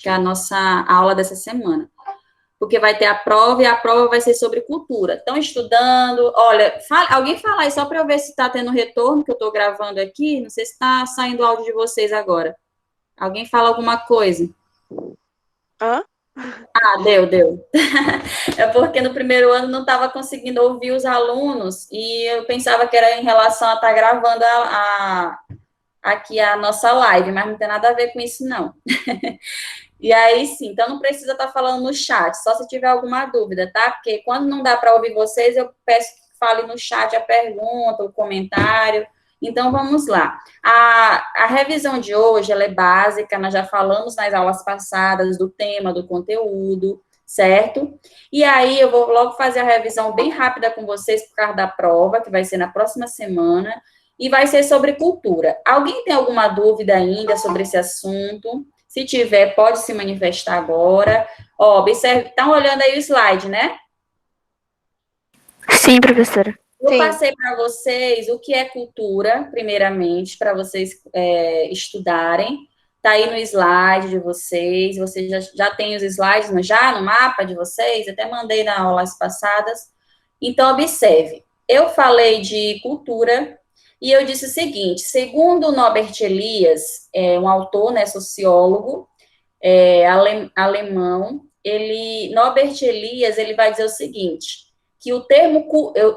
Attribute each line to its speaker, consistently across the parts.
Speaker 1: que é a nossa aula dessa semana. Porque vai ter a prova, e a prova vai ser sobre cultura. Estão estudando? Olha, alguém fala aí, só para eu ver se está tendo retorno, que eu estou gravando aqui, não sei se está saindo o áudio de vocês agora. Alguém fala alguma coisa?
Speaker 2: Hã?
Speaker 1: Ah, deu. É porque no primeiro ano não estava conseguindo ouvir os alunos, e eu pensava que era em relação a estar gravando aqui a nossa live, mas não tem nada a ver com isso, não. E aí, sim, então não precisa estar falando no chat, só se tiver alguma dúvida, tá? Porque quando não dá para ouvir vocês, eu peço que fale no chat a pergunta, o comentário. Então, vamos lá. A revisão de hoje, ela é básica, nós já falamos nas aulas passadas do tema, do conteúdo, certo? E aí, eu vou logo fazer a revisão bem rápida com vocês por causa da prova, que vai ser na próxima semana, e vai ser sobre cultura. Alguém tem alguma dúvida ainda sobre esse assunto? Se tiver, pode se manifestar agora. Ó, observe, estão olhando aí o slide, né?
Speaker 3: Sim, professora.
Speaker 1: Eu
Speaker 2: Sim.
Speaker 1: passei para vocês o que é cultura, primeiramente, para vocês estudarem. Está aí no slide de vocês. Vocês já têm os slides no mapa de vocês? Até mandei nas aulas passadas. Então, observe. Eu falei de cultura e eu disse o seguinte: segundo Norbert Elias, um autor, né, sociólogo, alemão, Norbert Elias, ele vai dizer o seguinte, que o termo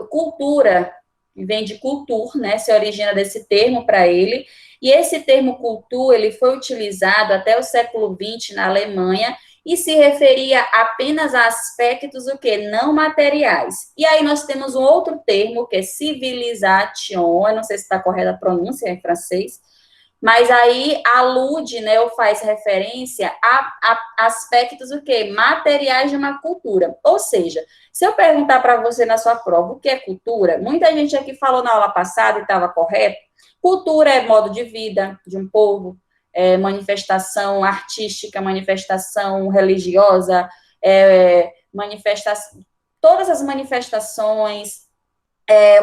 Speaker 1: cultura vem de cultur, né, se origina desse termo para ele, e esse termo cultura, ele foi utilizado até o século XX na Alemanha, e se referia apenas a aspectos, o quê? Não materiais. E aí nós temos um outro termo, que é civilisation, eu não sei se está correta a pronúncia em francês, mas aí alude, né, ou faz referência a aspectos, o quê? Materiais de uma cultura. Ou seja, se eu perguntar para você na sua prova o que é cultura, muita gente aqui falou na aula passada e estava correto, cultura é modo de vida de um povo, manifestação artística, manifestação religiosa, todas as manifestações,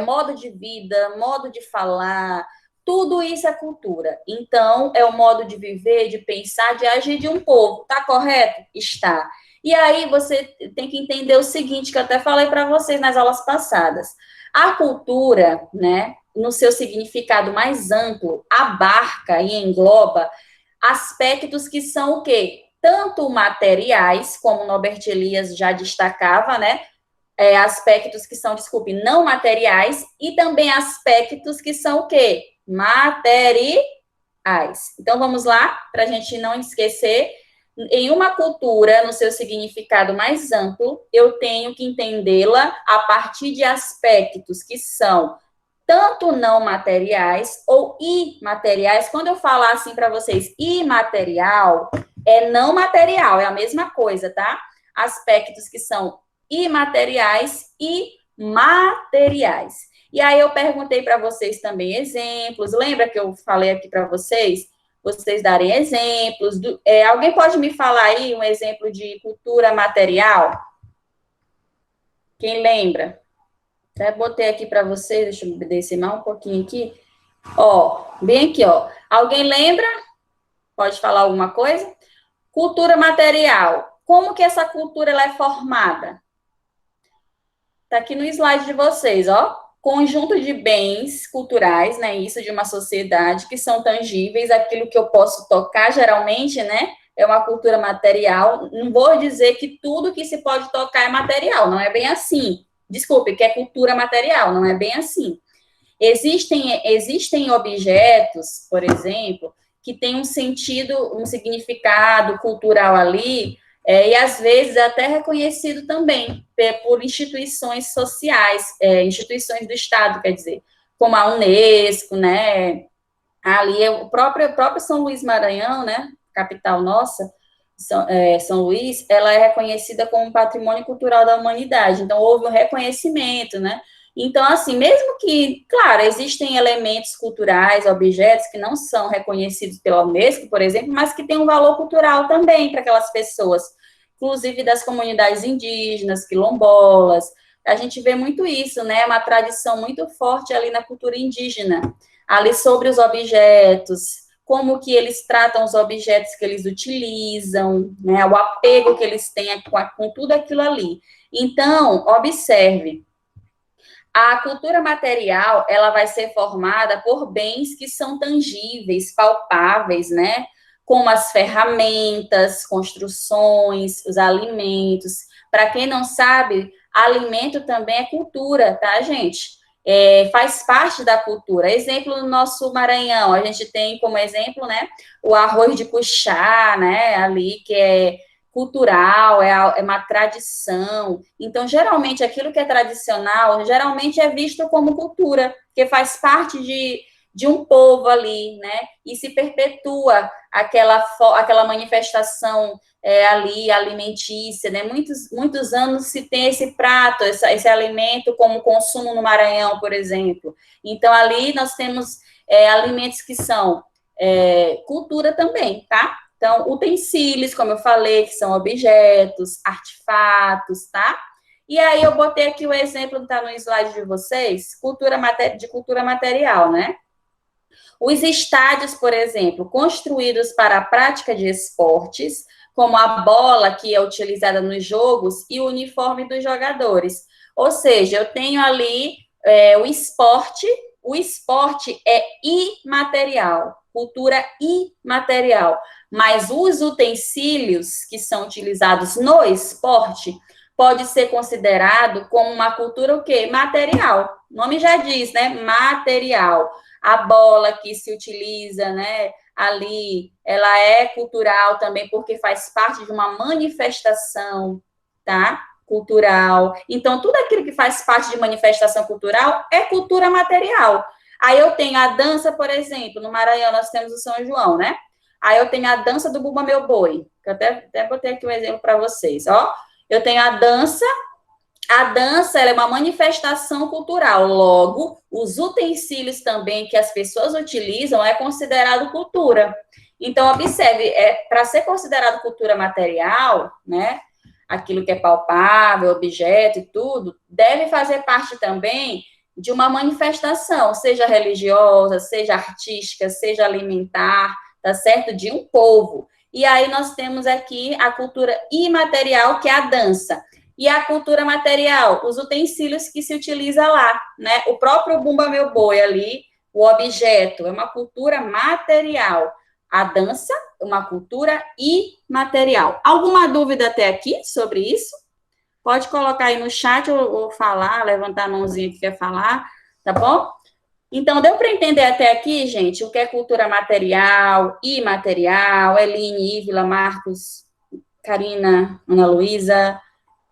Speaker 1: modo de vida, modo de falar, tudo isso é cultura. Então, é o modo de viver, de pensar, de agir de um povo. Tá correto? Está. E aí, você tem que entender o seguinte, que eu até falei para vocês nas aulas passadas. A cultura, né, no seu significado mais amplo, abarca e engloba aspectos que são o quê? Tanto materiais, como Norbert Elias já destacava, né, aspectos que são, desculpe, não materiais, e também aspectos que são o quê? Materiais. Então, vamos lá, para a gente não esquecer. Em uma cultura, no seu significado mais amplo, eu tenho que entendê-la a partir de aspectos que são tanto não materiais ou imateriais. Quando eu falar assim para vocês, imaterial, é não material, é a mesma coisa, tá? Aspectos que são imateriais e materiais. E aí eu perguntei para vocês também exemplos. Lembra que eu falei aqui para vocês darem exemplos? Alguém pode me falar aí um exemplo de cultura material? Quem lembra? Até botei aqui para vocês, deixa eu descer mais um pouquinho aqui. Ó, bem aqui, ó. Alguém lembra? Pode falar alguma coisa? Cultura material. Como que essa cultura ela é formada? Tá aqui no slide de vocês, ó. Conjunto de bens culturais, né? Isso de uma sociedade que são tangíveis, aquilo que eu posso tocar, geralmente, né? É uma cultura material. Não vou dizer que tudo que se pode tocar é material, não é bem assim. Desculpe, que é cultura material, não é bem assim. Existem objetos, por exemplo, que têm um sentido, um significado cultural ali, e às vezes é até reconhecido também por instituições sociais, instituições do Estado, quer dizer, como a Unesco, né? Ali é o próprio São Luís Maranhão, né? Capital nossa, São Luís, ela é reconhecida como patrimônio cultural da humanidade. Então, houve um reconhecimento, né? Então, assim, mesmo que, claro, existem elementos culturais, objetos que não são reconhecidos pela Unesco, por exemplo, mas que têm um valor cultural também para aquelas pessoas, inclusive das comunidades indígenas, quilombolas. A gente vê muito isso, né? Uma tradição muito forte ali na cultura indígena, ali sobre os objetos, como que eles tratam os objetos que eles utilizam, né, o apego que eles têm com tudo aquilo ali. Então, observe, a cultura material, ela vai ser formada por bens que são tangíveis, palpáveis, né? Como as ferramentas, construções, os alimentos. Para quem não sabe, alimento também é cultura, tá, gente? Faz parte da cultura. Exemplo no nosso Maranhão, a gente tem como exemplo, né, o arroz de cuchá, né, ali, que é cultural, é uma tradição. Então, geralmente, aquilo que é tradicional, geralmente é visto como cultura, porque faz parte de um povo ali, né? E se perpetua aquela manifestação ali, alimentícia, né? Muitos anos se tem esse prato, esse alimento como consumo no Maranhão, por exemplo. Então, ali nós temos alimentos que são cultura também, tá? Então, utensílios, como eu falei, que são objetos, artefatos, tá? E aí eu botei aqui o exemplo, tá no slide de vocês, de cultura material, né? Os estádios, por exemplo, construídos para a prática de esportes, como a bola que é utilizada nos jogos e o uniforme dos jogadores. Ou seja, eu tenho ali o esporte é imaterial, cultura imaterial, mas os utensílios que são utilizados no esporte pode ser considerado como uma cultura o quê? Material. O nome já diz, né? Material. A bola que se utiliza, né? Ali, ela é cultural também porque faz parte de uma manifestação, tá? Cultural. Então, tudo aquilo que faz parte de manifestação cultural é cultura material. Aí eu tenho a dança, por exemplo, no Maranhão nós temos o São João, né? Aí eu tenho a dança do Bumba Meu Boi, que eu até botei aqui um exemplo para vocês, ó. Eu tenho a dança ela é uma manifestação cultural, logo, os utensílios também que as pessoas utilizam é considerado cultura. Então, observe, para ser considerado cultura material, né, aquilo que é palpável, objeto e tudo, deve fazer parte também de uma manifestação, seja religiosa, seja artística, seja alimentar, tá certo? De um povo. E aí nós temos aqui a cultura imaterial, que é a dança. E a cultura material, os utensílios que se utiliza lá, né? O próprio Bumba Meu Boi ali, o objeto, é uma cultura material. A dança, uma cultura imaterial. Alguma dúvida até aqui sobre isso? Pode colocar aí no chat ou falar, levantar a mãozinha que quer falar, tá bom? Então, deu para entender até aqui, gente, o que é cultura material, imaterial, Eline, Ívila, Marcos, Karina, Ana Luísa,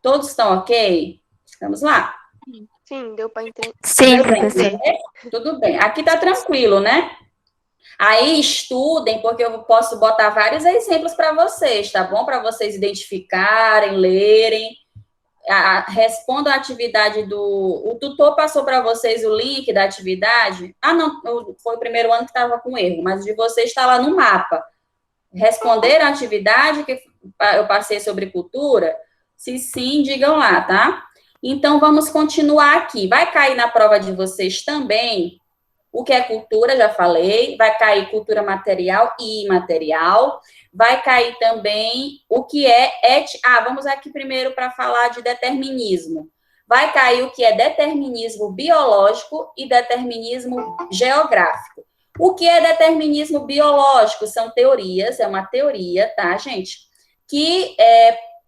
Speaker 1: todos estão ok? Vamos lá?
Speaker 2: Sim, deu para entender.
Speaker 3: Sim, professora.
Speaker 1: Tudo bem. Aqui tá tranquilo, né? Aí estudem, porque eu posso botar vários exemplos para vocês, tá bom? Para vocês identificarem, lerem. Responda a atividade O tutor passou para vocês o link da atividade? Ah, não, foi o primeiro ano que estava com erro, mas o de vocês está lá no mapa. Responderam a atividade que eu passei sobre cultura? Se sim, digam lá, tá? Então, vamos continuar aqui. Vai cair na prova de vocês também o que é cultura, já falei. Vai cair cultura material e imaterial. Vai cair também o que é... vamos aqui primeiro para falar de determinismo. Vai cair o que é determinismo biológico e determinismo geográfico. O que é determinismo biológico? São teorias, é uma teoria, tá, gente? Que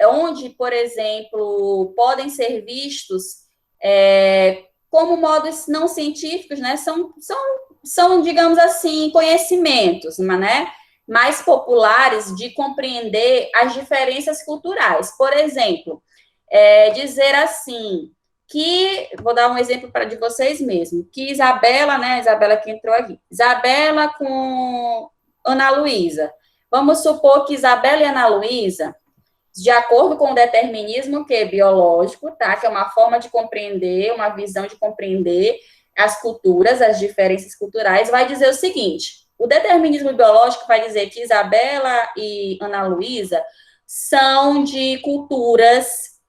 Speaker 1: onde, por exemplo, podem ser vistos como modos não científicos, né? São, digamos assim, conhecimentos, né? Mais populares de compreender as diferenças culturais. Por exemplo, dizer assim, vou dar um exemplo de vocês mesmo, que Isabela, né, Isabela que entrou aqui, Isabela com Ana Luísa, vamos supor que Isabela e Ana Luísa, de acordo com o determinismo que é biológico, tá, que é uma forma de compreender, uma visão de compreender as culturas, as diferenças culturais, vai dizer o seguinte, o determinismo biológico vai dizer que Isabela e Ana Luísa são de culturas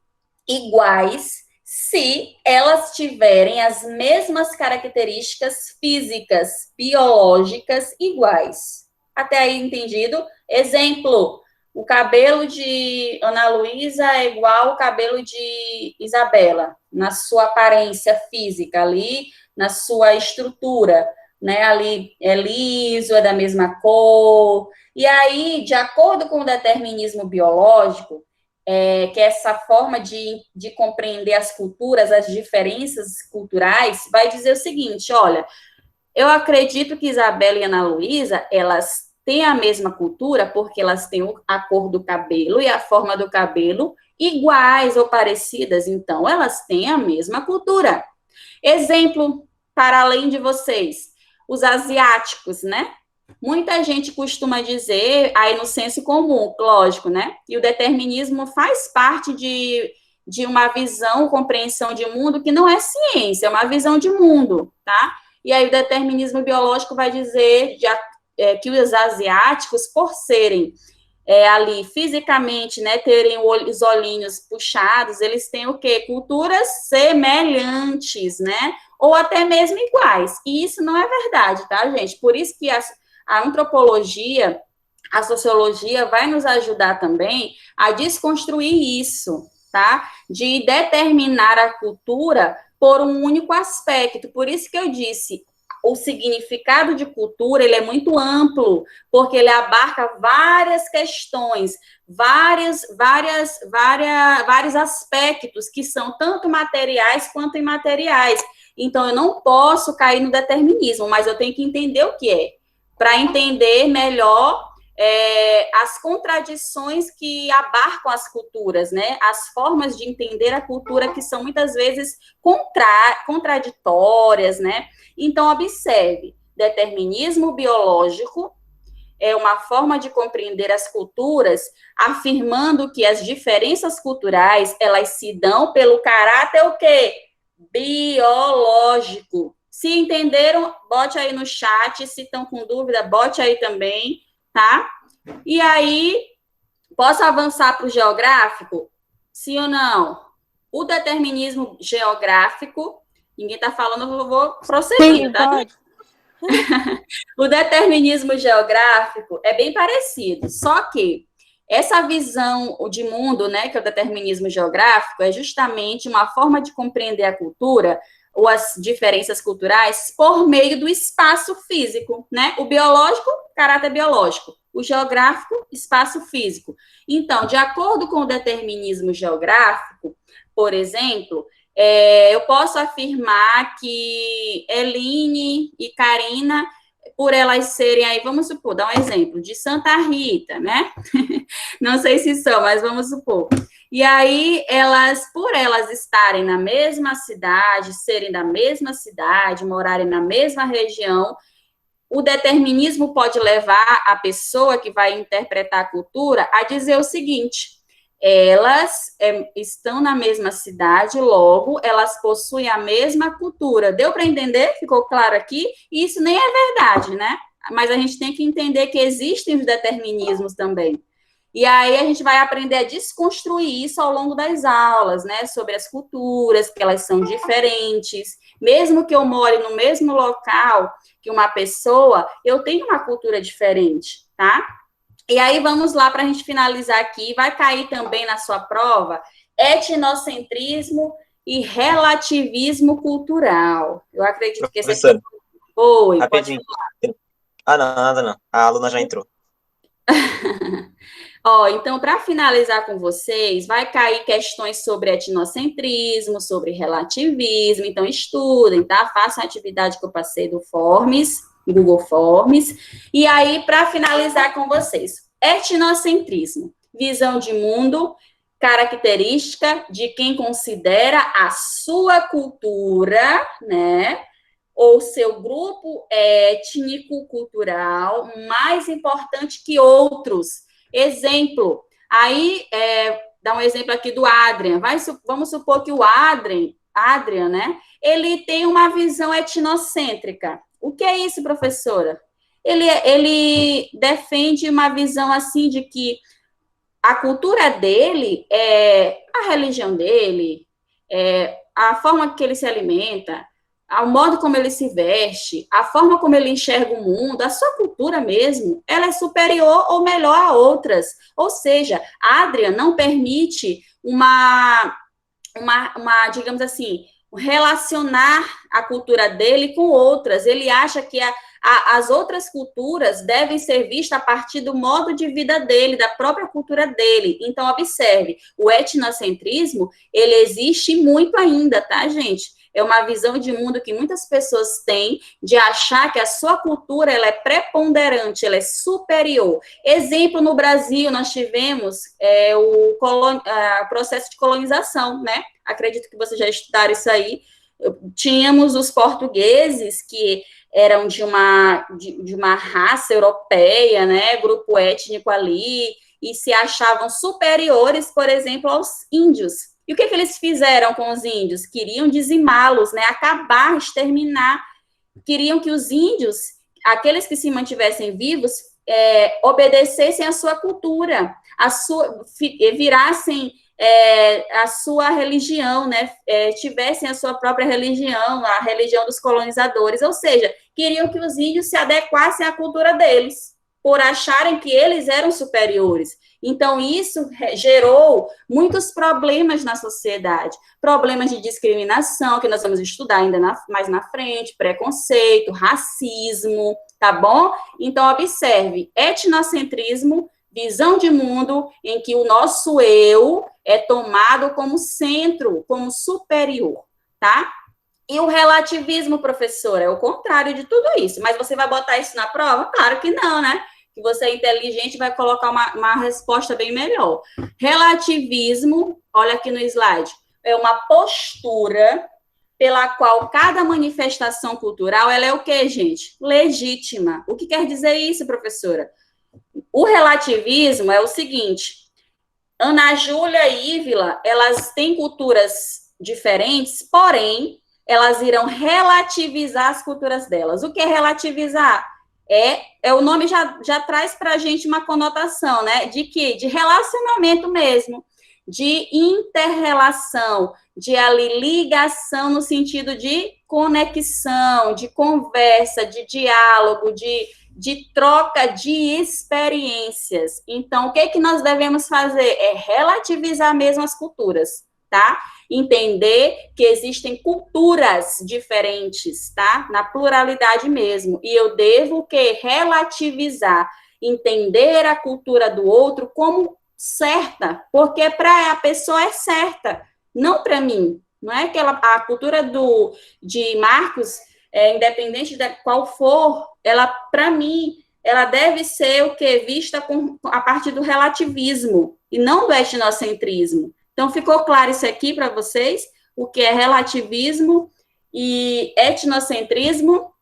Speaker 1: iguais, se elas tiverem as mesmas características físicas, biológicas iguais. Até aí entendido? Exemplo, o cabelo de Ana Luísa é igual ao cabelo de Isabela, na sua aparência física ali, na sua estrutura, né? Ali é liso, é da mesma cor. E aí, de acordo com o determinismo biológico, que é essa forma de compreender as culturas, as diferenças culturais, vai dizer o seguinte: olha, eu acredito que Isabela e Ana Luísa, elas têm a mesma cultura porque elas têm a cor do cabelo e a forma do cabelo iguais ou parecidas, então elas têm a mesma cultura. Exemplo, para além de vocês, os asiáticos, né? Muita gente costuma dizer, aí no senso comum, lógico, né? E o determinismo faz parte de uma visão, compreensão de mundo que não é ciência, é uma visão de mundo, tá? E aí o determinismo biológico vai dizer que os asiáticos, por serem ali fisicamente, né, terem os olhinhos puxados, eles têm o quê? Culturas semelhantes, né? Ou até mesmo iguais. E isso não é verdade, tá, gente? Por isso que a antropologia, a sociologia vai nos ajudar também a desconstruir isso, tá? De determinar a cultura por um único aspecto. Por isso que eu disse, o significado de cultura, ele é muito amplo, porque ele abarca várias questões, vários aspectos que são tanto materiais quanto imateriais. Então, eu não posso cair no determinismo, mas eu tenho que entender o que é, para entender melhor as contradições que abarcam as culturas, né? As formas de entender a cultura que são muitas vezes contraditórias, né? Então, observe, determinismo biológico é uma forma de compreender as culturas, afirmando que as diferenças culturais, elas se dão pelo caráter o quê? Biológico. Se entenderam, bote aí no chat, se estão com dúvida, bote aí também, tá? E aí, posso avançar para o geográfico? Sim ou não? O determinismo geográfico, ninguém está falando, eu vou prosseguindo,
Speaker 2: Sim,
Speaker 1: tá?
Speaker 2: pode.
Speaker 1: O determinismo geográfico é bem parecido, só que essa visão de mundo, né, que é o determinismo geográfico, é justamente uma forma de compreender a cultura ou as diferenças culturais por meio do espaço físico, né? O biológico, caráter biológico. O geográfico, espaço físico. Então, de acordo com o determinismo geográfico, por exemplo, eu posso afirmar que Eline e Karina, por elas serem aí, vamos supor, dar um exemplo, de Santa Rita, né? Não sei se são, mas vamos supor. E aí, por elas estarem na mesma cidade, serem da mesma cidade, morarem na mesma região, o determinismo pode levar a pessoa que vai interpretar a cultura a dizer o seguinte: elas estão na mesma cidade, logo, elas possuem a mesma cultura. Deu para entender? Ficou claro aqui? E isso nem é verdade, né? Mas a gente tem que entender que existem os determinismos também. E aí a gente vai aprender a desconstruir isso ao longo das aulas, né? Sobre as culturas, que elas são diferentes. Mesmo que eu more no mesmo local que uma pessoa, eu tenho uma cultura diferente, tá? E aí vamos lá para a gente finalizar aqui. Vai cair também na sua prova etnocentrismo e relativismo cultural. Eu acredito que esse aqui. Oi, pode
Speaker 3: Rapidinho. Ah, não, nada não. A aluna já entrou.
Speaker 1: Então, para finalizar com vocês, vai cair questões sobre etnocentrismo, sobre relativismo, então estudem, tá? Façam a atividade que eu passei do Forms, Google Forms. E aí, para finalizar com vocês, etnocentrismo, visão de mundo, característica de quem considera a sua cultura, né? Ou seu grupo étnico-cultural mais importante que outros. Exemplo, aí, dá um exemplo aqui do Adrian. Vamos supor que o Adrian, né? Ele tem uma visão etnocêntrica. O que é isso, professora? Ele defende uma visão assim de que a cultura dele é a religião dele, a forma que ele se alimenta, o modo como ele se veste, a forma como ele enxerga o mundo, a sua cultura mesmo, ela é superior ou melhor a outras. Ou seja, Adrian não permite digamos assim, relacionar a cultura dele com outras. Ele acha que as outras culturas devem ser vistas a partir do modo de vida dele, da própria cultura dele. Então, observe, o etnocentrismo, ele existe muito ainda, tá, gente? É uma visão de mundo que muitas pessoas têm de achar que a sua cultura ela é preponderante, ela é superior. Exemplo, no Brasil, nós tivemos o processo de colonização, né? Acredito que vocês já estudaram isso aí. Tínhamos os portugueses que eram de uma raça europeia, né? Grupo étnico ali, e se achavam superiores, por exemplo, aos índios. E o que eles fizeram com os índios? Queriam dizimá-los, né? Acabar, exterminar. Queriam que os índios, aqueles que se mantivessem vivos, obedecessem à sua cultura, virassem a sua religião, né? Tivessem a sua própria religião, a religião dos colonizadores. Ou seja, queriam que os índios se adequassem à cultura deles, por acharem que eles eram superiores. Então, isso gerou muitos problemas na sociedade, problemas de discriminação, que nós vamos estudar ainda mais na frente, preconceito, racismo, tá bom? Então, observe, etnocentrismo, visão de mundo em que o nosso eu é tomado como centro, como superior, tá? E o relativismo, professora, é o contrário de tudo isso. Mas você vai botar isso na prova? Claro que não, né? Que você é inteligente, vai colocar uma resposta bem melhor. Relativismo, olha aqui no slide, é uma postura pela qual cada manifestação cultural, ela é o quê, gente? Legítima. O que quer dizer isso, professora? O relativismo é o seguinte, Ana Júlia e Ívila, elas têm culturas diferentes, porém, elas irão relativizar as culturas delas. O que é relativizar? O nome já traz para a gente uma conotação, né? De quê? De relacionamento mesmo, de inter-relação, de ligação no sentido de conexão, de conversa, de diálogo, de troca de experiências. Então, o que nós devemos fazer? É relativizar mesmo as culturas, tá? Entender que existem culturas diferentes, tá? Na pluralidade mesmo. E eu devo o quê? Relativizar, entender a cultura do outro como certa, porque para a pessoa é certa, não para mim. Não é que a cultura de Marcos, independente de qual for, ela, para mim, ela deve ser o quê? Vista a partir do relativismo, e não do etnocentrismo. Então, ficou claro isso aqui para vocês? O que é relativismo e etnocentrismo?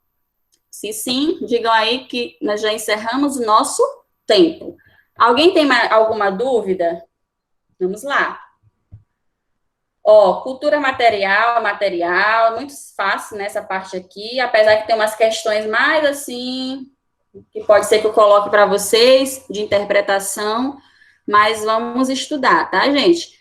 Speaker 1: Se sim, digam aí que nós já encerramos o nosso tempo. Alguém tem alguma dúvida? Vamos lá. Cultura material, muito fácil nessa parte aqui, apesar que tem umas questões mais assim, que pode ser que eu coloque para vocês, de interpretação, mas vamos estudar, tá, gente?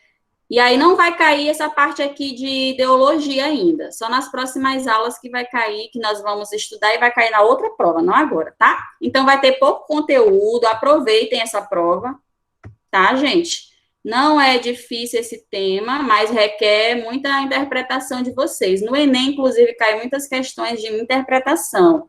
Speaker 1: E aí não vai cair essa parte aqui de ideologia ainda, só nas próximas aulas que vai cair, que nós vamos estudar e vai cair na outra prova, não agora, tá? Então vai ter pouco conteúdo, aproveitem essa prova, tá, gente? Não é difícil esse tema, mas requer muita interpretação de vocês. No Enem, inclusive, caem muitas questões de interpretação.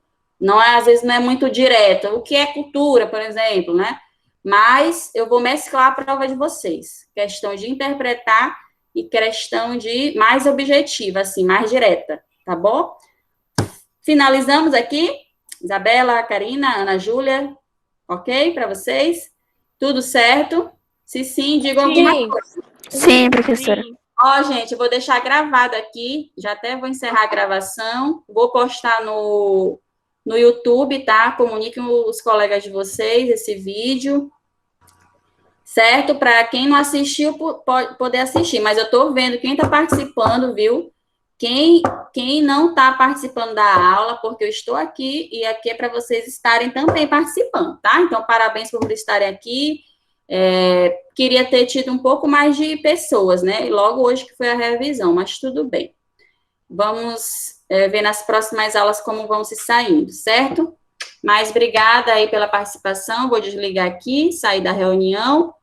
Speaker 1: Às vezes não é muito direto. O que é cultura, por exemplo, né? Mas eu vou mesclar a prova de vocês. Questão de interpretar e questão de mais objetiva, assim, mais direta, tá bom? Finalizamos aqui. Isabela, Karina, Ana Júlia, ok para vocês? Tudo certo? Se sim, digam alguma coisa.
Speaker 2: Sim, professora.
Speaker 1: Gente, eu vou deixar gravado aqui, já até vou encerrar a gravação, vou postar no YouTube, tá? Comuniquem os colegas de vocês esse vídeo, certo? Para quem não assistiu, pode poder assistir, mas eu estou vendo quem está participando, viu? Quem não está participando da aula, porque eu estou aqui, e aqui é para vocês estarem também participando, tá? Então, parabéns por estarem aqui. Queria ter tido um pouco mais de pessoas, né? E logo hoje que foi a revisão, mas tudo bem. Vamos ver nas próximas aulas como vão se saindo, certo? Mas obrigada aí pela participação, vou desligar aqui, sair da reunião.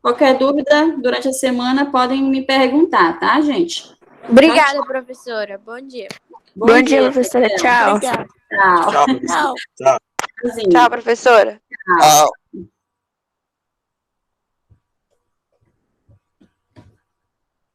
Speaker 1: Qualquer dúvida durante a semana podem me perguntar, tá, gente?
Speaker 4: Obrigada, professora. Bom dia.
Speaker 2: Bom dia, professora.
Speaker 1: Rafael.
Speaker 2: Tchau.
Speaker 4: Obrigada.
Speaker 1: Tchau.
Speaker 3: Tchau, professor.
Speaker 4: Tchau.
Speaker 3: Tchau.
Speaker 1: Tchauzinho.
Speaker 2: Tchau, professora.
Speaker 1: Tchau.
Speaker 3: Tchau.